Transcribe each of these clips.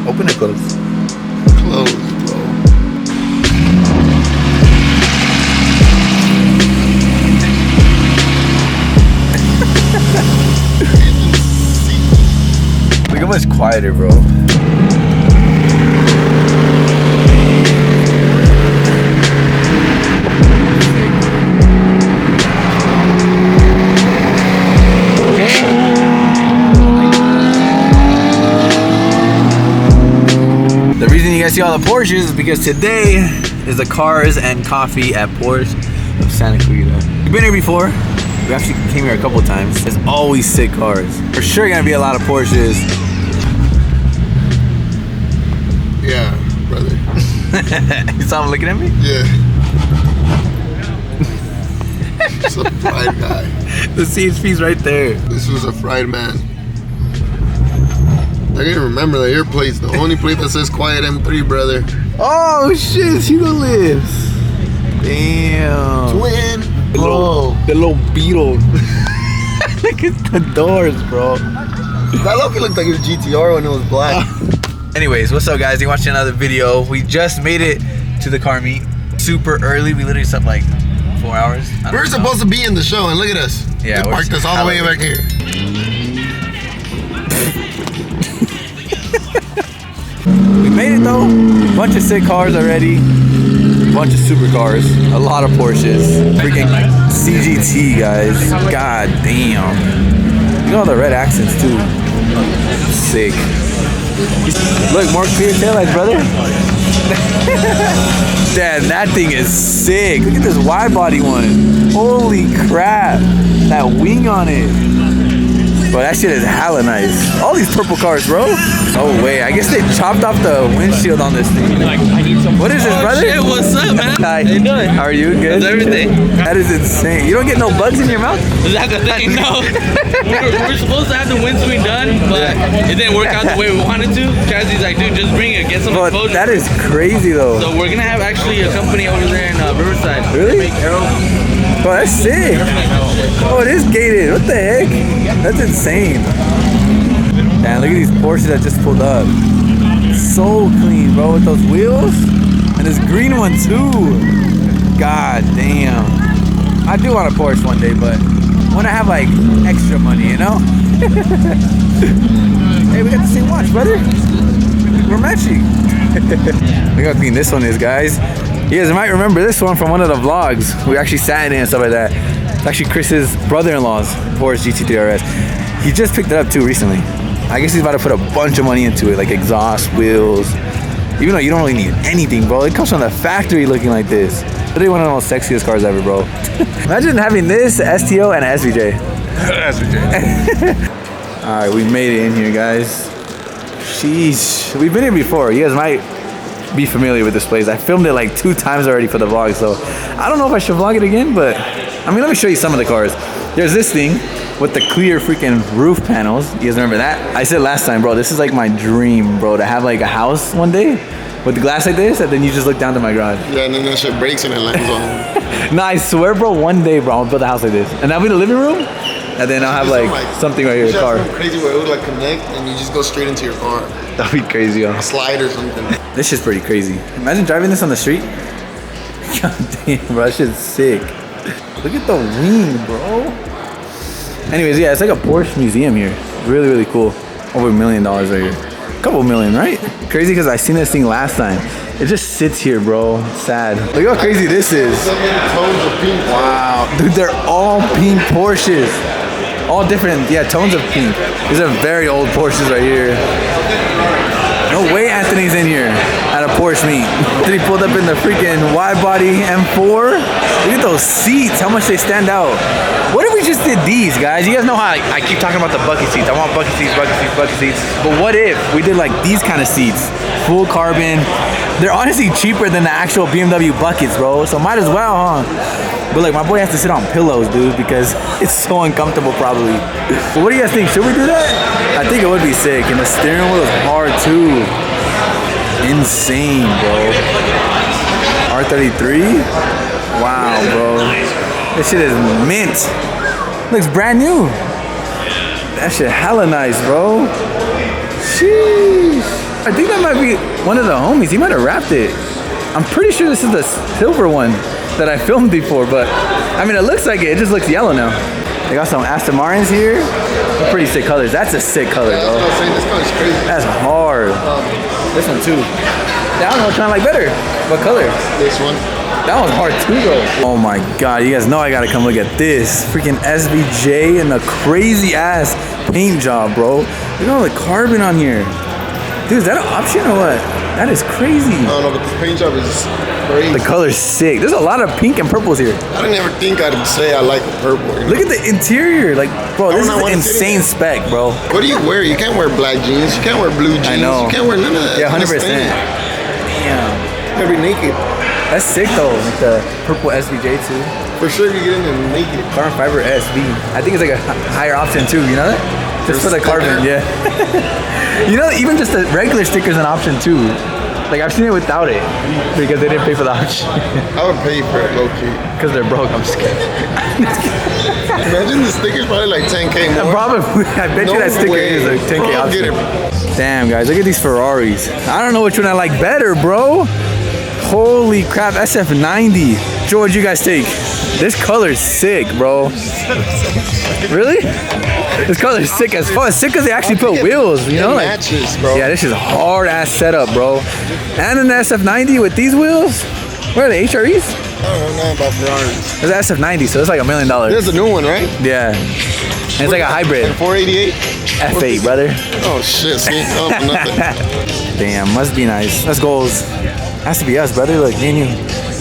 Open and close. Close, bro. Look how much quieter, bro. The reason you guys see all the Porsches is because today is the Cars and Coffee at Porsche of Santa Clarita. We've been here before. We actually came here a couple times. There's always sick cars. For sure gonna be a lot of Porsches. Yeah, brother. You saw him looking at me? Yeah. It's a fried guy. The CHP's right there. This was a fried man. I can't remember the air plates. The only plate that says Quiet M3, brother. Oh shit, Hugo lives. Damn. Twin. The little Beetle. Look at the doors, bro. That look looked like a GTR when it was black. Anyways, what's up guys? You're watching another video. We just made it to the car meet super early. We literally slept like 4 hours. We're supposed to be in the show, and look at us. Yeah, they parked us all the way back here. We made it though. Bunch of sick cars already. Bunch of supercars. A lot of Porsches. Freaking CGT, guys. God damn. Look at all the red accents too. Sick. Look, more clear taillights, brother. Damn, that thing is sick. Look at this wide body one. Holy crap. That wing on it. Bro, that shit is hella nice. All these purple cars, bro. Oh, wait. I guess they chopped off the windshield on this thing. What is this, brother? Shit, what's up, man? Hi. How you doing? How are you? Good? How's everything? That is insane. You don't get no bugs in your mouth? Is that the thing? No. we're supposed to have the windscreen done, but it didn't work out the way we wanted to. Chazzy's like, dude, just bring it. Get some Bro, exposure. that is crazy, though. So we're going to have actually a company over there in Riverside. Really? They make aero. Bro, that's sick. Oh, it is gated. What the heck? That's insane. Man, look at these Porsches that just pulled up. So clean, bro, with those wheels. And this green one, too. God damn. I do want a Porsche one day, but when I have, like, extra money, you know? Hey, we got the same watch, brother. We're matching. Look how clean this one is, guys. You guys might remember this one from one of the vlogs. We actually sat in it and stuff like that. It's actually Chris's brother-in-law's Porsche GT3 RS. He just picked it up too recently. I guess he's about to put a bunch of money into it, like exhaust, wheels. Even though you don't really need anything, bro. It comes from the factory looking like this. Literally one of the most sexiest cars ever, bro. Imagine having this, STO, and an SVJ. SVJ. Alright, we made it in here, guys. Sheesh. We've been here before. You guys might be familiar with this place. I filmed it like 2 times already for the vlog, so I don't know if I should vlog it again, but I mean, let me show you some of the cars. There's this thing with the clear freaking roof panels. You guys remember that? I said last time, bro, this is like my dream, bro, to have like a house one day with the glass like this, and then you just look down to my garage. Yeah, and then that shit breaks and it lands on. No, I swear, bro, one day, bro, I'll build a house like this, and that'll be the living room, and then I'll have like something right here, a car. Crazy where it would like connect and you just go straight into your car. That'd be crazy, yo. A slide or something. This shit's pretty crazy. Imagine driving this on the street. God damn, bro, that shit's sick. Look at the wing, bro. Anyways, yeah, it's like a Porsche museum here. Really, really cool. Over $1 million right here. A couple million, right? Crazy because I seen this thing last time. It just sits here, bro. It's sad. Look how crazy this is. Tones of pink. Wow. Dude, they're all pink Porsches. All different, yeah, tones of pink. These are very old Porsches right here. No way Anthony's in here at a Porsche meet. Anthony pulled up in the freaking wide body M4. Look at those seats, how much they stand out. What if we just did these, guys? You guys know how I keep talking about the bucket seats. I want bucket seats, bucket seats, bucket seats. But what if we did like these kind of seats? Full carbon. They're honestly cheaper than the actual BMW buckets, bro. So might as well, huh? But like, my boy has to sit on pillows, dude, because it's so uncomfortable probably. But what do you guys think? Should we do that? I think it would be sick. And the steering wheel is hard too. Insane, bro. R33? Wow, bro. This shit is mint. Looks brand new. That shit hella nice, bro. Sheesh. I think that might be one of the homies. He might have wrapped it. I'm pretty sure this is the silver one that I filmed before, but I mean, it looks like it. It just looks yellow now. They got some Aston Martins here. They're pretty sick colors. That's a sick color, bro. I was saying, this color's crazy. That's hard. This one too. I don't know which one I like better. What color? This one. That one's hard too, though. Oh my God, you guys know I gotta come look at this. Freaking SVJ and the crazy ass paint job, bro. Look at all the carbon on here. Dude, is that an option or what? That is crazy. I don't know, but this paint job is crazy. The color's sick. There's a lot of pink and purples here. I didn't ever think I'd say I like the purple. You know? Look at the interior. Like, bro, this is an insane spec, bro. What do you wear? You can't wear black jeans. You can't wear blue jeans. I know. You can't wear none of that. Yeah, 100%. Damn. You gotta be naked. That's sick, though. Like the purple SVJ, too. For sure, you get in there naked. Carbon fiber SV. I think it's like a higher option, too. You know that? Just for the carbon, yeah. You know, even just the regular sticker's an option, too. Like, I've seen it without it because they didn't pay for the option. I would pay for it, low key. Because they're broke, I'm just kidding. Imagine the sticker's probably like 10K more. Probably. I bet you that sticker is like 10K option. Damn, guys, look at these Ferraris. I don't know which one I like better, bro. Holy crap, SF90. Joe, what'd you guys take? This color's sick, bro. Really? This color's sick as fuck. It's sick because they actually put wheels, you know? It like, matches, bro. yeah, this is a hard ass setup, bro. And an SF90 with these wheels. Where are they? HREs? I don't know about Ferraris. There's an SF90, so it's like $1 million. There's a new one, right? Yeah. And it's like a hybrid. 488? F8, brother. Oh, shit. See? Oh, nothing. Damn, must be nice. That's goals. Has to be us, brother. Look, me and you.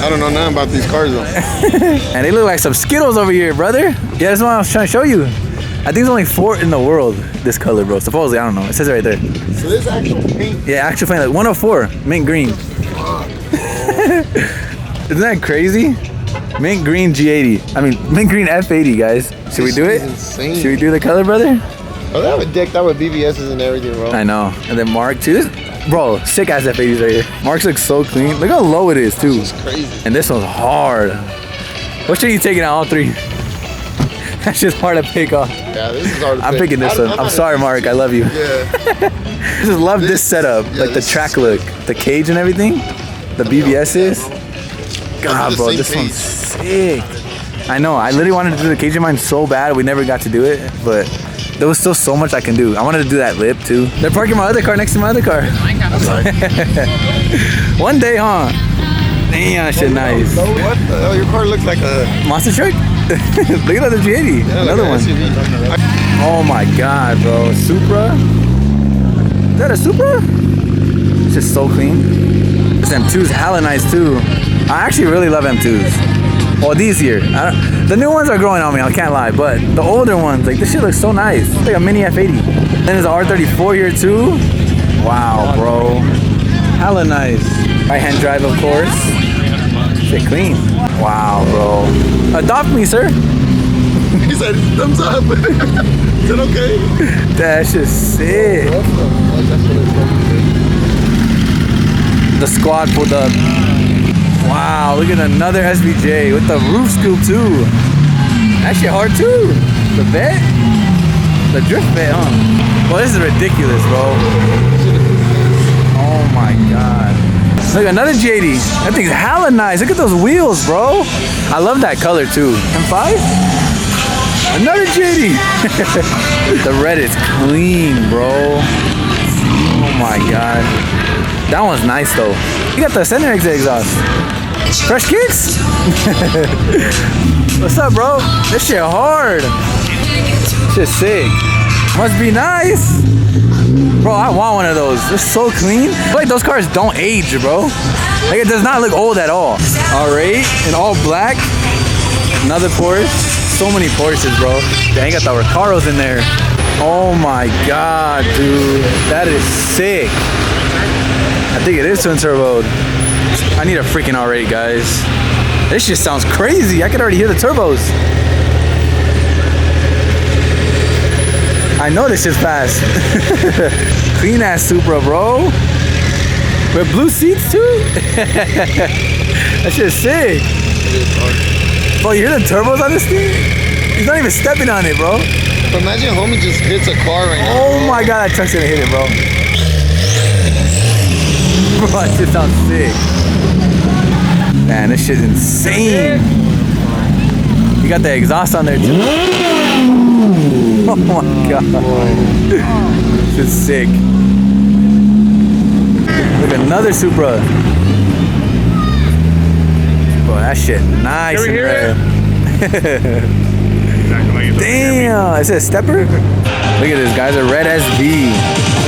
I don't know nothing about these cars, though. And they look like some Skittles over here, brother. Yeah, that's what I was trying to show you. I think there's only 4 in the world this color, bro. Supposedly, I don't know. It says it right there. So this actual paint? Yeah, actual paint. Like 104, mint green. Isn't that crazy? Mint green G80. I mean, mint green F80, guys. Should we do it? Insane. Should we do the color, brother? Oh, they have it decked out with BBSs and everything, bro. I know. And then Mark, too. Bro, sick ass F80s right here. Mark's looks so clean. Look how low it is, too. It's crazy. And this one's hard. What should you taking out all 3? That's just hard to pick off. Yeah, this is hard to pick. I'm picking this one. I'm sorry, Mark. I love you. Yeah. I just love this setup. Yeah, like the track look. The cage and everything. The BBSs. God, bro, this one's sick. I know. I literally wanted to do the cage of mine so bad. We never got to do it. But there was still so much I can do. I wanted to do that lip, too. They're parking my other car next to my other car. One day, huh? Damn, that shit nice. What the hell? Your car looks like a monster truck? Look at the G80. Yeah, another one. SUV. Oh my god, bro. Supra? Is that a Supra? It's just so clean. This M2's hella nice too. I actually really love M2s. Well, these here. The new ones are growing on me, I can't lie. But the older ones, like this shit looks so nice. It's like a mini F80. Then there's an R34 here too. Wow, bro. Hella nice. Right-hand drive, of course. Shit clean. Wow, bro. Adopt me, sir. He said, thumbs up. Is it okay? That's just sick. The squad pulled up. Wow, look at another SVJ with the roof scoop too. That shit hard too. The vet? The drift vet, huh? Well, this is ridiculous, bro. Oh my god. Look, another G80. That thing's hella nice. Look at those wheels, bro. I love that color too. M5? Another G80. The red is clean, bro. Oh my god. That one's nice though. You got the center exit exhaust. Fresh kicks? What's up, bro? This shit hard. Shit sick. Must be nice. Bro, I want one of those. They're so clean. I feel like those cars don't age, bro. Like it does not look old at all. R8 in all black. Another Porsche. So many Porsches, bro. Dang, got the Recaros in there. Oh my god, dude. That is sick. I think it is twin turboed. I need a freaking R8, guys. This just sounds crazy. I can already hear the turbos. I know this is fast. Clean ass Supra, bro. With blue seats too. That shit's sick. Bro, you hear the turbos on this thing? He's not even stepping on it, bro. Imagine homie just hits a car right now. Oh my god, that truck's gonna hit it, bro. Bro, this sounds sick. Man, this shit's insane. You got the exhaust on there too. Oh my god. This is sick. Look, another Supra. Bro, that shit nice and rare. Damn, it says stepper. Look at this, guys, a red SV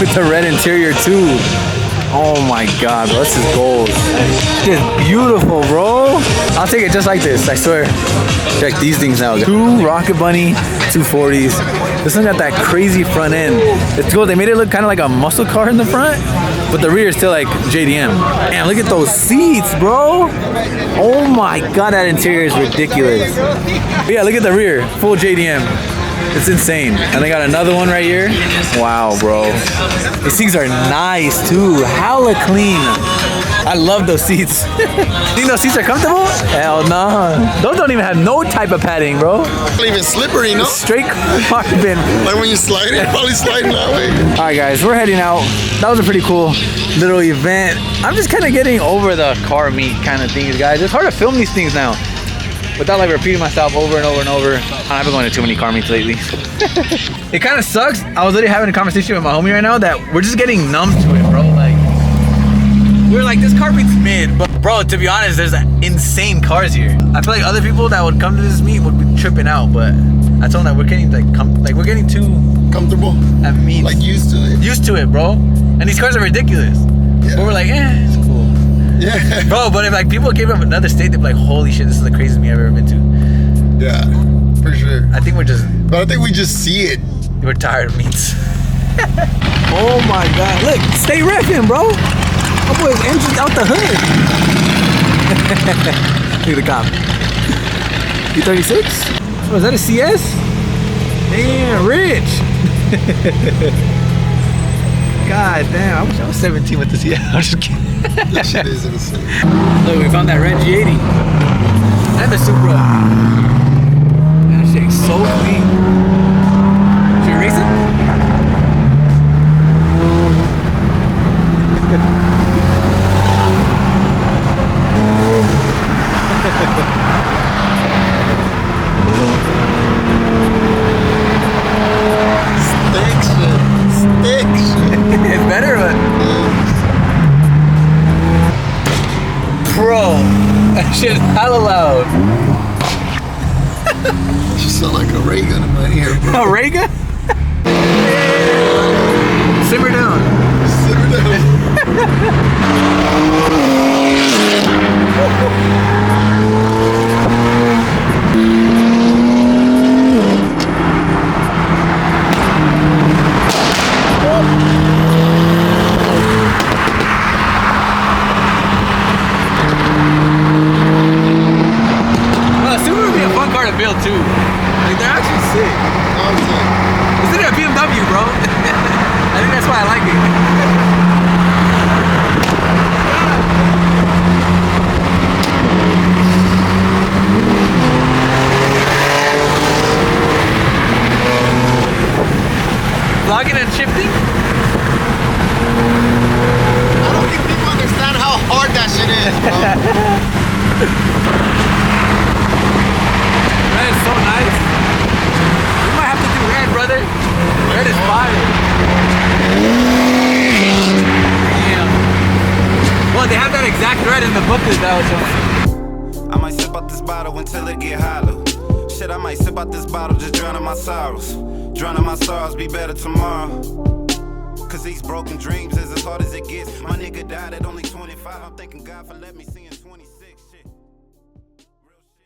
with the red interior too. Oh my god, bro, this is gold. This is beautiful, bro. I'll take it just like this, I swear. Check these things now. 2 Rocket Bunny 240s. This one got that crazy front end. It's cool. They made it look kind of like a muscle car in the front, but the rear is still like JDM. Damn, look at those seats, bro. Oh my god, that interior is ridiculous. But yeah, look at the rear, full JDM. It's insane. And they got another one right here. Wow, bro. These things are nice too. Hella clean. I love those seats. Think those seats are comfortable? Hell no. Those don't even have no type of padding, bro. Not even slippery, no? Straight carbon. Like when you slide it, probably sliding that way. All right, guys, we're heading out. That was a pretty cool little event. I'm just kind of getting over the car meet kind of things, guys. It's hard to film these things now without like repeating myself over and over and over. I've been going to too many car meets lately. It kind of sucks. I was literally having a conversation with my homie right now that we're just getting numb to it, bro. Like, we're like, this car meet's mid, but bro, to be honest, there's insane cars here. I feel like other people that would come to this meet would be tripping out, but I told them that we're getting like we're getting too comfortable at meets. Like used to it. Used to it, bro. And these cars are ridiculous. Yeah. But we're like, it's cool. Yeah. Bro, but if like people gave up another state, they'd be like, holy shit, this is the craziest meet I've ever been to. Yeah, for sure. I think But I think we just see it. we're tired of meets. Oh my god, look, stay reffing, bro. My boy's engine's out the hood. Look at the cop. E36? Oh, is that a CS? Damn, rich. God damn, I wish I was 17 with this. Yeah, I'm just kidding. That shit is insane. Look, we found that red G80. And the Supra. That shit is so clean. Should we race it? It's better, but bro, that shit's hella loud. You sound like a ray gun in my ear, bro. A ray gun? Simmer down. Simmer down. Build too. Like they're actually sick. Oh, Isn't it a BMW, bro? I think that's why I like it. Vlogging and shifting? I don't think people understand how hard that shit is, bro. Red is so nice. We might have to do red, brother. Red is fire. Damn. Well, they have that exact red in the booklet that I was showing. I might sip out this bottle until it get hollow. Shit, I might sip out this bottle, just drowning my sorrows. Drowning my sorrows, be better tomorrow. Cause these broken dreams is as hard as it gets. My nigga died at only 25. I'm thanking God for letting me see.